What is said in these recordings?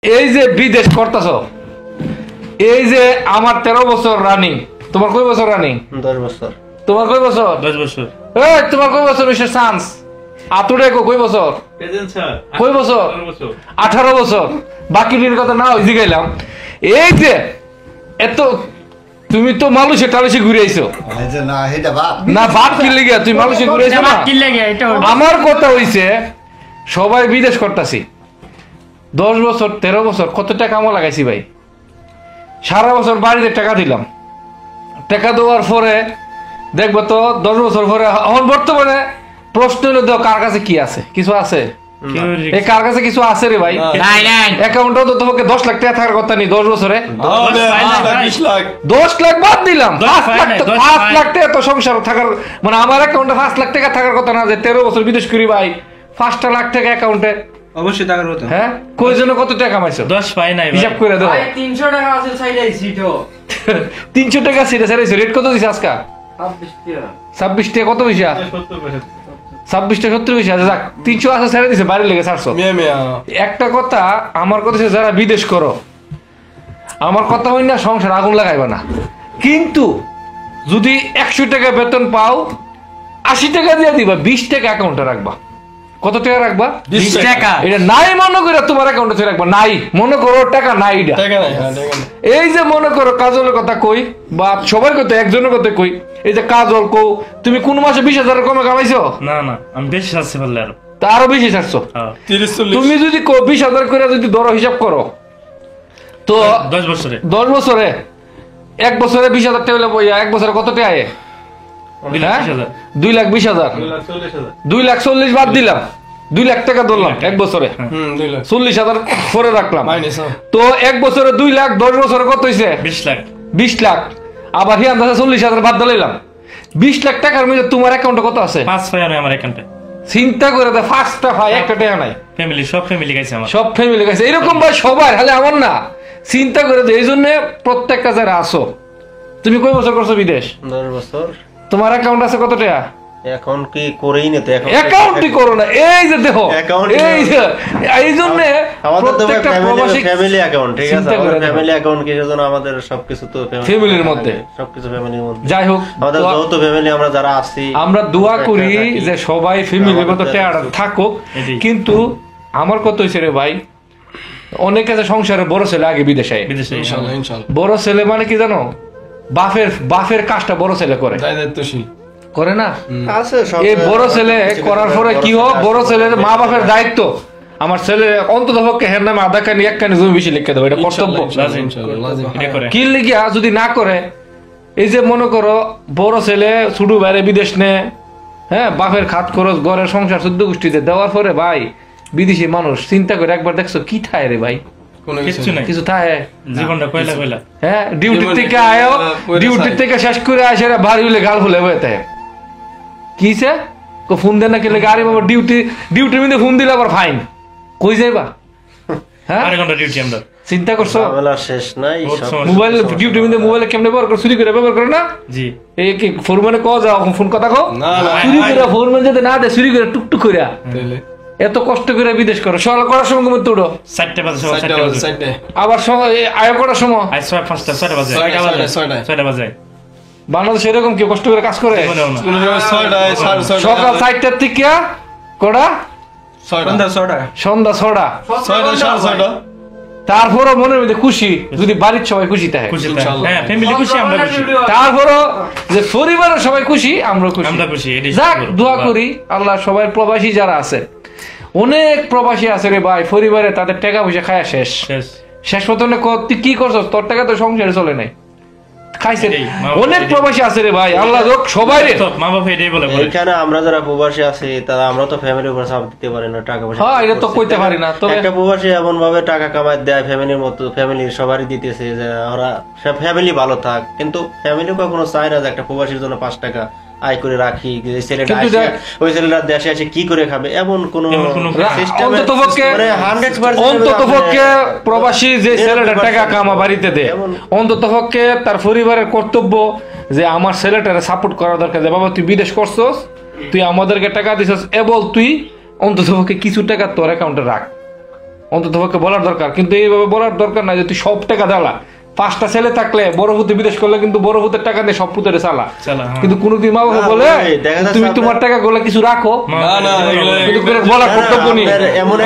এই যে বিদেশ করতেছ, এই যে আমার 13 বছর রানিং, তোমার কয় বছর রানিং? 10 বছর। তোমার কয় বছর? 10 বছর। এই তোমার কয় বছর হইছে চান্স? আতুরে কয় বছর? প্রেজেন্ট স্যার কয় বছর? 18 বছর। বাকি দিনের কথা না হইছি গেলাম। এই যে এত তুমি তো মালয়েশিয়া টালয়েশিয়া ঘুরে আইছো না এটা বাপ না, বাপ কি লাগি তুই মালয়েশিয়া ঘুরে আইছো না? কি লাগে এটা? আমার কথা হইছে সবাই বিদেশ করতেছি, 10 বছর 13 বছর কত টাকা আমার লাগাইছি ভাই। সারা বছর বাড়িতে টাকা দিলাম, টাকা দেওয়ার পরে দেখবো তো 10 বছর পরে এখন বর্তমানে প্রশ্ন হলো দাও কার কাছে কি আছে? কিছু আছে? এই কার কাছে কিছু আছে রে ভাই? নাই নাই অ্যাকাউন্টে তো তোমাকে 10 লাখ টাকা থাকার কথা নেই 10 বছরে। 10 লাখ বাদ দিলাম, 5 লাখ টাকা তো সংসার থাকার মানে আমার অ্যাকাউন্টে 5 লাখ টাকা থাকার কথা না যে 13 বছর বিদেশ করি ভাই 5 লাখ টাকা অ্যাকাউন্টে অবশ্যই টাকার কথা। হ্যাঁ কই জন্য কত টাকা কামাইছো? 10 পাই নাই হিসাব করে দাও। ভাই 300 টাকা আছে সাইডে সিটো 300 টাকা সিটে সারাইছো, রেট কত দিছে আজকে? 26 টাকা কত পয়সা? 26 টাকা 70 পয়সা। যাক 300 আছে ছেড়ে দিছে বাড়ি লেগে 400। একটা কথা আমার কথা হচ্ছে যারা বিদেশ করো, আমার কথা হই না সংসার আগুন লাগাইবা না, কিন্তু যদি 100 টাকা বেতন পাও 80 টাকা দিয়ে দিবা, 20 টাকা অ্যাকাউন্টে রাখবা। কত টাকা রাখবা? 20 টাকা। এটা নাই মনে করে তোমার অ্যাকাউন্টে রাখবা, নাই মনে করো টাকা নাই এটা। এই যে মনে করো কাজলের কথা কই বা সবার কথা একজনের কথা কই, এই যে কাজল কও তুমি কোন মাসে 20,000 কমে কামাইছো? না না আমি বেশি চাচ্ছি বললে আর তা আরো বেশি ছাড়ছো। 30-40 তুমি যদি 20,000 করে যদি ধরো হিসাব করো তো 10 বছরে 10 বছরে 1 বছরে 20,000 টাকা হলে বইয়া 1 বছরে কত টাকা আয়? 2,20,000 2,20,000 2,40,000 বাদ দিলাম, 2 লাখ টাকা ধরলাম 1 বছরে, 40,000 পরে রাখলাম। তো 1 বছরে 2 লাখ, 10 বছরে কত হইছে? 20 লাখ 20 লাখ। আবার হিয়ান 40,000 বাদ দিলাম, 20 লাখ টাকার মধ্যে তোমার অ্যাকাউন্টে কত আছে? 5 পাই নাই আমার অ্যাকাউন্টে। চিন্তা করে দে, 5টা ভাই একটা টাকা নাই। ফ্যামিলি সব ফ্যামিলি গাইছে আমার, সব ফ্যামিলি গেছে এরকম ভাই সবার, হলে আমার না। চিন্তা করে দে, এই জন্য প্রত্যেকটা যারা আসো, তুমি কয় বছর করছো বিদেশ? 10 বছর। তোমার অ্যাকাউন্ট আছে কত টাকা? এখন কি করেই না তো, এখন অ্যাকাউন্টই করো না। এই যে দেখো Account এই যে এই জন্য আমাদের তো প্রত্যেকটা প্রবাসী ফ্যামিলি অ্যাকাউন্ট, ঠিক আছে, চিন্তা করে দেখো। ফ্যামিলি অ্যাকাউন্ট কি জন্য আমাদের সবকিছু তো ফ্যামিলির মধ্যে, সবকিছু ফ্যামিলির মধ্যে। যাই হোক আমাদের যৌথ ফ্যামিলি, আমরা যারা আছি আমরা দোয়া করি যে সবাই ফ্যামিলির মতো টাকা থাকুক। কিন্তু আমার কত হয়েছে রে ভাই, অনেক আছে সংসারে বড় ছেলে আগে বিদেশে, বিদেশে ইনশাআল্লাহ ইনশাআল্লাহ বড় ছেলে মানে কি জানো, বাপের কাজটা বড় ছেলে করে, দায়িত্বশীল করে না? আছে সব। এই বড় ছেলে করার পরে কি হোক, বড় ছেলের মা বাপের দায়িত্ব আমার ছেলে অন্তত পক্ষে হের নামে আধা কানি 1 কানি জমি বেশি লিখে দেবো, এটা কর্তব্য। এটা করে কি লিখিয়া যদি না করে, এই যে মনে করো বড় ছেলে ছুটু বাইরে বিদেশ নে, হ্যাঁ বাপের খাত খরচ ঘরের সংসার 14 গোষ্ঠীতে দেওয়ার পরে ভাই বিদেশি মানুষ চিন্তা করে একবার দেখছো কি থায় রে ভাই? কিছু নাই, কিছু থায়? জীবনটা কইলা কইলা। হ্যাঁ ডিউটি থেকে আয়ো, ডিউটি থেকে শেষ করে আসে বাড়ি হইলে গাল ফুলে বইতে কিছে ফোন দেন না কেলে গাড়ি বাবা ডিউটির মধ্যে ফোন দিলে আবার ফাইন, কই যাইবা? হ্যাঁ 8 ঘন্টা ডিউটি আমরা। চিন্তা করছো? ঝামেলা শেষ নাই। মোবাইল ডিউটির মধ্যে মোবাইলে কেমনে ব্যবহার করে, চুরি করে ব্যবহার করে না? জি এই কি ফোরম্যানে কও যাও ফোন কথা কও না না চুরি করে, ফোরম্যান যদি না দেয় চুরি করে টুকটুক করে এত কষ্ট করে বিদেশ করো, সকাল করার সময় ঘুমে উঠো 4টা বাজে, 4টা বাজে আবার সময় আয় করার সময় আই 5টা 6টা বাজে, 6টা বাজে। বাংলাদেশ এরকম কি কষ্ট করে কাজ করে? মনেও না। কোন সময় 6টায় 6:30 সকাল 4টার থেকে কটা? 6টা সন্ধ্যা 6টা 6:30 তারপরও মনের মধ্যে খুশি যদি বাড়ির সবাই খুশি থাকে, খুশি থাকে। হ্যাঁ ফ্যামিলি খুশি, আমরা খুশি। তারপরও যে পরিবারের সবাই খুশি আমরা আমরা খুশি। খুশি, এটাই যাক দোয়া করি আল্লাহ সবাই প্রবাসী যারা আছে, অনেক প্রবাসী আছে রে ভাই, পরিবারে তাদের টাকা পয়সা খায়া শেষ শেষ পর্যন্ত তুই কি করছো, তোর টাকা তো সংসারে চলে নাই, খাইছে। অনেক প্রবাসী আছে রে ভাই, আল্লাহ যোগ সবাই মা বাবা এটাই বলে। এখানে আমরা যারা প্রবাসী আছি তারা আমরা তো ফ্যামিলির উপর চাপ দিতে পারি না, টাকা পয়সা। হ্যাঁ এটা তো কইতে পারি না, তবে একটা প্রবাসী এমন ভাবে টাকা কামাই দেয় ফ্যামিলির মতো, ফ্যামিলির সবারই দিতেছে যে ওরা ফ্যামিলি ভালো থাক, কিন্তু ফ্যামিলি কখনো চায় না যে একটা প্রবাসীর জন্য 5 টাকা আয় করে রাখি, যে ছেলেটা ওই ছেলেটা দেশে আসে কি করে খাবে, এমন কোন অন্তত পক্ষে প্রবাসী যে ছেলেটা টাকা কামা বাড়িতে দেয়, অন্তত পক্ষে তার পরিবারের কর্তব্য যে আমার ছেলেটারে সাপোর্ট করা দরকার, যে বাবা তুই বিদেশ করছস, তুই আমাদেরকে টাকা দিছস, এবল তুই অন্তত পক্ষে কিছু টাকা তোর অ্যাকাউন্টে রাখ, অন্তত পক্ষে বলার দরকার, কিন্তু এইভাবে বলার দরকার নাই যে তুই সব টাকা দালা। 5টা ছেলে থাকলে বড় ভূতে বিদেশ করলে কিন্তু বড় ভূতের টাকা দিয়ে সব পুতের চালা, কিন্তু কোনদিন মা বাবা বলে তুমি তোমার টাকা গুলো কিছু রাখো, না না কিন্তু বলার কর্তব্য নেই। এমন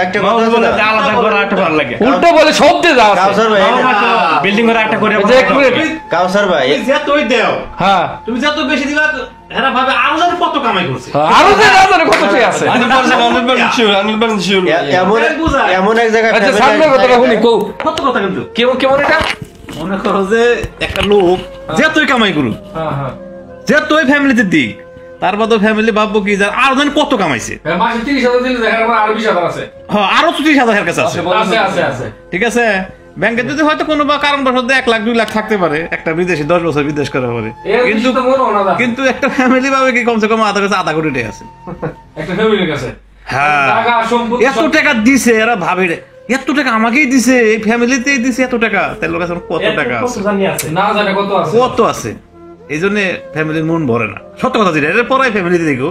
একটা কথা আছে না, আলাদা করে একটা ভালো লাগে, উল্টা বলে সব দিয়ে যাও কাউসার ভাই, বিল্ডিং করে একটা করে কাউসার ভাই, যতই দেও, হ্যাঁ তুমি যত বেশি দিবা এরা ভাবে আরো যেন কত কামাই করছে। আরো যে না জানে কত টাকা আছে। 100% sure, 100% sure। এমন এক জায়গায় আচ্ছা সামনে কথাটা শুনি কও, কত কথা কিন্তু কেমন এটা মনে করো যে একটা লোক যতই কামাই করুক, হ্যাঁ হ্যাঁ যতই ফ্যামিলিতে দিক, তারপর তো ফ্যামিলি ভাববো কি আর যেন কত কামাইছে, মাসে 30,000 দিলে দেখার পর আরো 20,000 আছে। হ্যাঁ আরো 30,000 কাছে আছে, আছে ঠিক আছে। ব্যাংকে যদি হয়তো কোনো বা কারণবশত 1 লাখ 2 লাখ থাকতে পারে, একটা বিদেশি 10 বছর বিদেশ করার পরে, কিন্তু একটা ফ্যামিলি ভাবে কি কমসে কম আধা কোটি টাকা আছে একটা ফ্যামিলির কাছে। হ্যাঁ টাকা সম্পত্তি এত টাকা দিছে, এরা ভাবে রে এত টাকা আমাকেই দিছে, এই ফ্যামিলিতেই দিছে এত টাকা, তাহলে লোক এখন কত টাকা আছে না জানে কত আছে, কত আছে। এই জন্য ফ্যামিলির মন ভরে না, সত্য কথা যেটা, এর পরাই ফ্যামিলিতে দেখো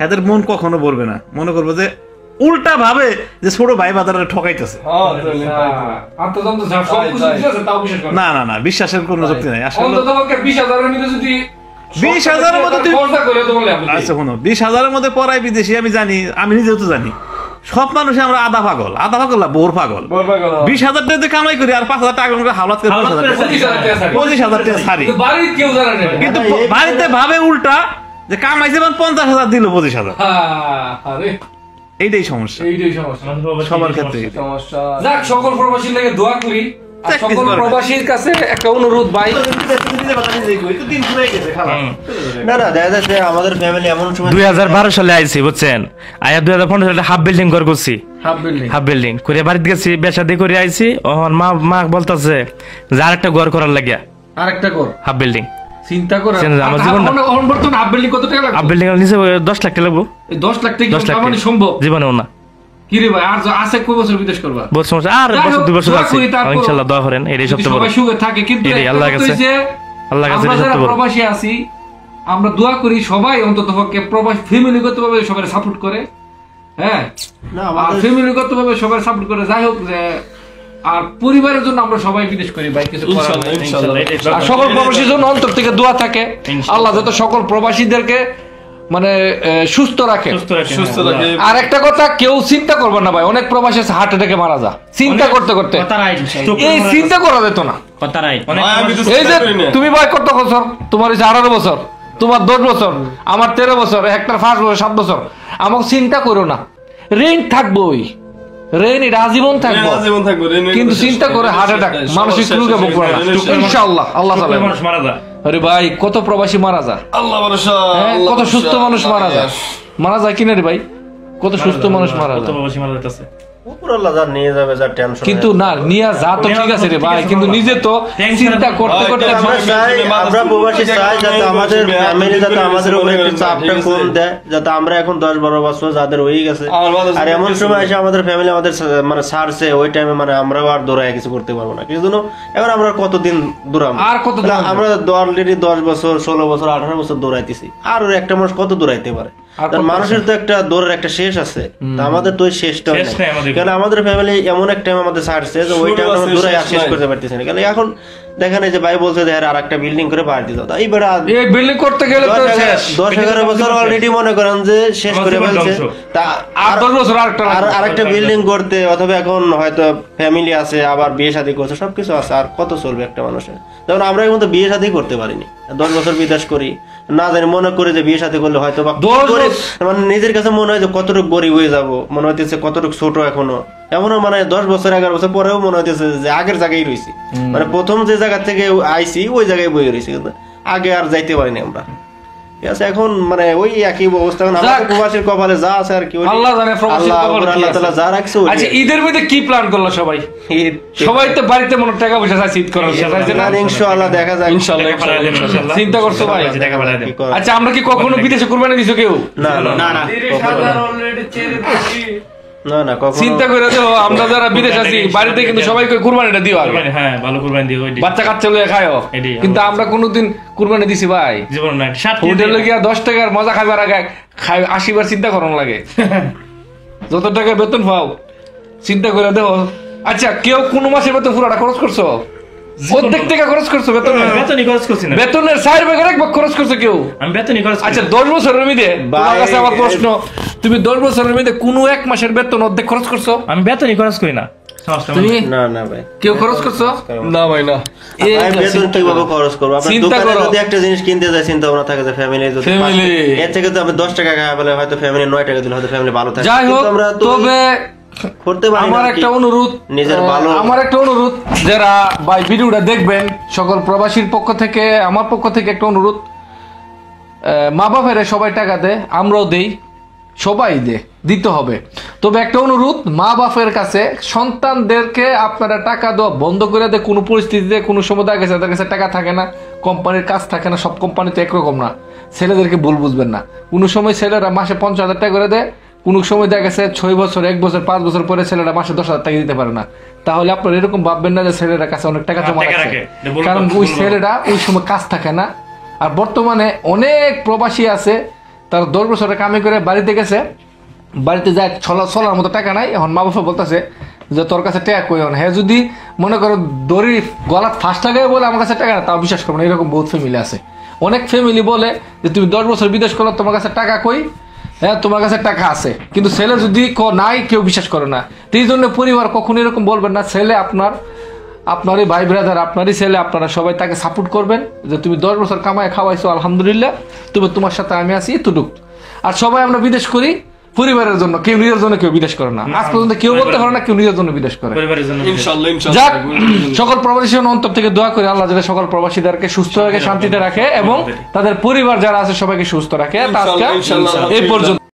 এদের মন কখনো ভরবে না, মনে করবো যে উল্টা ভাবে যে ছোট ভাই বাজারে ঠকাইতেছে। না না না, বিশ্বাসের কোনো যুক্তি নাই আসলে। 20,000 এর মধ্যে যদি 20,000 এর মধ্যে তুই খরচা করে তো বলে আপনি আচ্ছা শোনো, 20,000 এর মধ্যে পড়াই বিদেশি, আমি জানি, আমি নিজেও তো জানি সব মানুষ আমরা আধা পাগল না বোর পাগল। 20,000 টাকা কামাই করি আর 5,000 টাকা করে হাওলাত করে 25,000 টাকা ছাড়ি, বাড়ির কেউ জানে না, কিন্তু বাড়িতে ভাবে উল্টা যে কামাইছে 50,000 দিল 25,000। আরে এইটাই সমস্যা সবার ক্ষেত্রে। যাক সকল প্রবাসীর লাগে দোয়া করি, আর সকল প্রবাসীর কাছে একটা অনুরোধ ভাই, না না দেখা যাচ্ছে আমাদের ফ্যামিলি এমন সময় 2012 সালে আইছি বুঝছেন, আয়া 2015 সালে হাফ বিল্ডিং ঘর করছি, হাফ বিল্ডিং করে বাড়িতে গেছি, বেশাদি করে আইছি। ওহন মা বলতাছে যে আরেকটা ঘর করার লাগিয়া আরেকটা কর হাফ বিল্ডিং, চিন্তা করে আমার জীবনটা বর্তমানে হাফ বিল্ডিং কত টাকা লাগবে? হাফ বিল্ডিং নিচে 10 লাখ টাকা লাগবো। 10 লাখ টাকা 10 লাখ মানে সম্ভব জীবনেও না। কি রে ভাই, আর আছে কয় বছর বিদেশ করবা? বহুত সমস্যা, আর বছর 2 বছর আছে ইনশাআল্লাহ, দোয়া করেন। এটাই সবচেয়ে বড়, সবাই সুখে থাকে, কিন্তু এটাই আল্লাহর কাছে, আল্লাহর কাছে আমরা যারা সবচেয়ে বড়। প্রবাসী আছি আমরা দোয়া করি সবাই অন্তত পক্ষে প্রবাসী ফ্যামিলিগতভাবে সবাই সাপোর্ট করে, হ্যাঁ না আর আমাদের ফ্যামিলিগতভাবে সবাই সাপোর্ট করে, যাই হোক যে আর পরিবারের জন্য আমরা সবাই বিদেশ করি ভাই, কিছু করার নাই। আর সকল প্রবাসীর জন্য অন্তর থেকে দোয়া থাকে, আল্লাহ যত সকল প্রবাসীদেরকে মানে সুস্থ রাখে। সুস্থ থাকে। আর একটা কথা, কেউ চিন্তা করবে না ভাই, অনেক প্রবাসী হার্ট অ্যাটাকে মারা যায় চিন্তা করতে করতে, এই চিন্তা করা যেত না। আমি তো এই যে চিন্তা করি না। তুমি ভাই কত বছর, তোমার হচ্ছে 18 বছর, তোমার 10 বছর, আমার 13 বছর, একটা 5 বছর 7 বছর, আমাকে চিন্তা করো না, রেন্ট থাকবোই, রেন্ট এটা আজীবন থাকবো, জীবন থাকবো কিন্তু চিন্তা করে হার্ট অ্যাটাক মানসিক রোগে ভুগবো না ইনশাআল্লাহ। আল্লাহ তাআলা মানুষ মারা যায়, আরে ভাই কত প্রবাসী মারা যায়, আল্লাহ ভরসা, হ্যাঁ, আল্লাহ কত সুস্থ ভরসা। মানুষ মারা যায় কিনা রে ভাই, কত সুস্থ মানুষ মারা কত যায়, প্রবাসী মারা যাইতাছে। উপর আল্লাহ যা নিয়ে যাবে, যা টেনশন। কিন্তু না নিয়ে যা তো ঠিক আছে রে ভাই, কিন্তু নিজে তো চিন্তা করতে করতে আমরা চাই, আমরা প্রবাসী চাই যাতে আমাদের ফ্যামিলি যাতে আমাদের উপরে একটু চাপটা কম দেয়, যাতে আমরা এখন 10-12 বছর যাদের হয়ে গেছে, আর এমন সময় এসে আমাদের ফ্যামিলি আমাদের মানে ছাড়ছে, ওই টাইমে মানে আমরাও আর দৌড়ায় কিছু করতে পারবো না, কিন্তু এবার আমরা কতদিন দৌড়াবো, আর কত দৌড়াবো? আমরা অলরেডি 10 বছর 16 বছর 18 বছর দৌড়াইতেছি, আর ওর একটা মানুষ কত দৌড়াইতে পারে? মানুষের তো একটা দৌড়ের একটা শেষ আছে, তা আমাদের তো ওই শেষটা শেষ নাই আমাদের। কারণ আমাদের ফ্যামিলি এমন এক টাইম আমাদের ছাড়ছে যে ওই টাইম আমরা দৌড়াই আর শেষ করতে পারতেছি না, কারণ এখন দেখেন এই যে ভাই বলছে যে আর একটা বিল্ডিং করে বাড়ি দিতে, তাই বেড়া এই বিল্ডিং করতে গেলে তো শেষ 10-11 বছর অলরেডি মনে করেন যে শেষ করে ফেলছে, তা আর 10 বছর আরেকটা বিল্ডিং করতে, অথবা এখন হয়তো ফ্যামিলি আছে, আবার বিয়ে শাদী করছে, সবকিছু আছে, আর কত চলবে একটা মানুষের? যেমন আমরা এখন তো বিয়ে শাদী করতে পারিনি, 10 বছর বিদেশ করি, না জানি মনে করি যে বিয়ে শাদী করলে হয়তো বা মানে নিজের কাছে মনে হয় যে কতটুকু গরিব হয়ে যাবো, মনে হইতেছে কতটুকু ছোট এখনো, এমনও মানে 10 বছর 11 বছর পরেও মনে হইতেছে যে আগের জায়গায় রয়েছি, মানে প্রথম যে জায়গা থেকে আইছি ওই জায়গায় বয়ে রয়েছি, কিন্তু আগে আর যাইতে পারিনি আমরা। ঠিক আছে, এখন মানে ওই একই অবস্থা, আমাদের প্রবাসীর কপালে যা আছে আর কি, আল্লাহ জানে প্রবাসীর কপালে কি আল্লাহ আছে। তাআলা যা রাখছে। আচ্ছা ঈদের মধ্যে কি প্ল্যান করলো সবাই? সবাই তো বাড়িতে মনে টাকা পয়সা চাইছে ঈদ করার জন্য, ইনশাআল্লাহ দেখা যায়, ইনশাআল্লাহ চিন্তা করছো ভাই? টাকা পাঠায় দেন। আচ্ছা আমরা কি কখনো বিদেশে কুরবানি দিছো কেউ? না না না না না কখনো চিন্তা করে দেখো, আমরা যারা বিদেশ আছি বাড়িতে কিন্তু সবাই কই কুরবানিটা দিও আগে, কুরবানি, হ্যাঁ ভালো কুরবানি দিও, ওই বাচ্চা কাচ্চা লয়ে খায়ও, এটাই। কিন্তু আমরা কোনোদিন কুরবানি দিছি ভাই? জীবন না, 60 হোটেলে গিয়া 10 টাকার মজা খাবার আগে 80 বার চিন্তা করন লাগে, যত টাকা বেতন পাও চিন্তা করে দেখো। আচ্ছা কেউ কোন মাসের বেতন পুরোটা খরচ করছো? অর্ধেক টাকা খরচ করছো বেতনে? বেতনই খরচ করছি না, বেতনের 4 ভাগের 1 ভাগ খরচ করছো কেউ? আমি বেতনই খরচ আচ্ছা 10 বছরের মধ্যে তোমার কাছে আমার প্রশ্ন, তুমি 10 বছরের মধ্যে কোন এক মাসের বেতন অর্ধেক খরচ করছো? আমি বেতনই খরচ করি না। তুমি না ভাই, কেউ খরচ করছো? না ভাই না। আমি বেতন কিভাবে খরচ করবো? আপনার চিন্তা দোকানে করো। যদি একটা জিনিস কিনতে যায়, চিন্তা ভাবনা থাকে যে ফ্যামিলি যদি Family। এর থেকে তো আমি 10 টাকা খাওয়া পেলে হয়তো ফ্যামিলি 9 টাকা দিলে হয়তো ফ্যামিলি ভালো থাকে। যাই হোক, কিন্তু আমরা তো তবে করতে পারি না আমার আর কি। একটা অনুরোধ, নিজের ভালো আমার একটা অনুরোধ, যারা ভাই ভিডিওটা দেখবেন সকল প্রবাসীর পক্ষ থেকে, আমার পক্ষ থেকে একটা অনুরোধ, মা বাপের সবাই টাকা দেয়, আমরাও দেই, সবাই দিতে হবে। তবে একটা অনুরোধ, মা বাপের কাছে সন্তানদেরকে আপনারা টাকা দেওয়া বন্ধ করে দেয়। কোনো পরিস্থিতিতে কোনো সময় দেখা গেছে তাদের কাছে টাকা থাকে না, কোম্পানির কাজ থাকে না, সব কোম্পানি তো একরকম না। ছেলেদেরকে ভুল বুঝবেন না, কোনো সময় ছেলেরা মাসে 50,000 টাকা করে দেয়, কোনো সময় দেখা গেছে 6 বছর, 1 বছর, 5 বছর পরে ছেলেরা মাসে 10,000 টাকা দিতে পারে না। তাহলে আপনারা এরকম ভাববেন না যে ছেলেরা কাছে অনেক টাকা জমা টাকা রাখছে, রাখে। কারণ ওই ছেলেরা ওই সময় কাজ থাকে না। আর বর্তমানে অনেক প্রবাসী আছে, তারা 10 বছরের কামে করে বাড়িতে গেছে, বাড়িতে যায় চলার মতো টাকা নাই। এখন মা বাবা বলতেছে যে তোর কাছে টাকা কই? হ্যাঁ, যদি মনে করো দড়ি গলাত ফাঁস লাগায় বলে আমার কাছে টাকা না, তাও বিশ্বাস করবো না। এরকম বহুত ফ্যামিলি আছে। অনেক ফ্যামিলি বলে যে তুমি 10 বছর বিদেশ করো, তোমার কাছে টাকা কই? হ্যাঁ, তোমার কাছে টাকা আছে, কিন্তু ছেলে যদি নাই, কেউ বিশ্বাস করে না। তো এই জন্য পরিবার কখনো এরকম বলবেন না। ছেলে আপনারই ভাই ব্রাদার, আপনারই ছেলে, আপনারা সবাই তাকে সাপোর্ট করবেন যে তুমি 10 বছর কামায় খাওয়াইছো, আলহামদুলিল্লাহ, তুমি তোমার সাথে আমি আছি, এতটুক। আর সবাই আমরা বিদেশ করি পরিবারের জন্য, কেউ নিজের জন্য কেউ বিদেশ করে না। আজ পর্যন্ত কেউ বলতে পারে না কেউ নিজের জন্য বিদেশ করে। পরিবারের জন্য ইনশাআল্লাহ যাক, ইনশাআল্লাহ। সকল প্রবাসী অন্তর থেকে দোয়া করে আল্লাহ যাতে সকল প্রবাসীদেরকে সুস্থ রেখে শান্তিতে রাখে এবং তাদের পরিবার যারা আছে সবাইকে সুস্থ রাখে। তা আজকে ইনশাআল্লাহ। এই পর্যন্ত।